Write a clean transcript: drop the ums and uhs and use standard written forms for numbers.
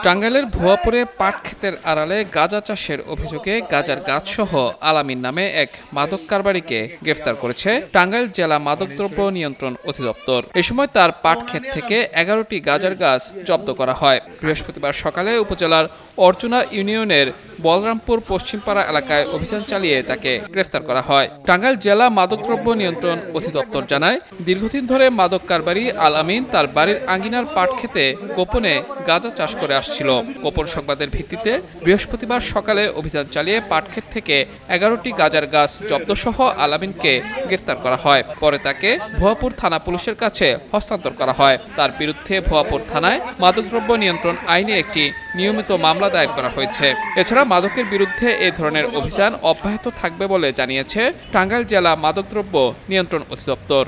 টাঙ্গাইলের ভুয়াপুরে পাট ক্ষেতের আড়ালে গাঁজা চাষের অভিযোগে গাঁজার গাছসহ আলামিন নামে এক মাদক কারবারিকে গ্রেফতার করেছে টাঙ্গাইল জেলা মাদকদ্রব্য নিয়ন্ত্রণ অধিদপ্তর। এ সময় তার পাট ক্ষেত থেকে ১১টি গাঁজার গাছ জব্দ করা হয়। বৃহস্পতিবার সকালে উপজেলার অর্চনা ইউনিয়নের বলরামপুর পশ্চিমপাড়া এলাকায় অভিযান চালিয়ে তাকে গ্রেফতার করা হয়। টাঙ্গাইল জেলা মাদকদ্রব্য নিয়ন্ত্রণ অধিদপ্তর জানায়, দীর্ঘদিন ধরে মাদক কারবারি আলামিন তার বাড়ির আঙ্গিনার পাট ক্ষেতে গোপনে গাঁজা চাষ করে আসছিল। গোপন সংবাদের ভিত্তিতে বৃহস্পতিবার সকালে অভিযান চালিয়ে পাটক্ষেত থেকে ১১টি গাঁজার গাছ জব্দসহ আলামিনকে গ্রেফতার করা হয়। পরে তাকে ভুয়াপুর থানা পুলিশের কাছে হস্তান্তর করা হয়। তার বিরুদ্ধে ভুয়াপুর থানায় মাদকদ্রব্য নিয়ন্ত্রণ আইনে একটি নিয়মিত মামলা দায়ের করা হয়েছে। এছাড়া মাদকের বিরুদ্ধে এ ধরনের অভিযান অব্যাহত থাকবে বলে জানিয়েছে টাঙ্গাইল জেলা মাদকদ্রব্য নিয়ন্ত্রণ অধিদপ্তর।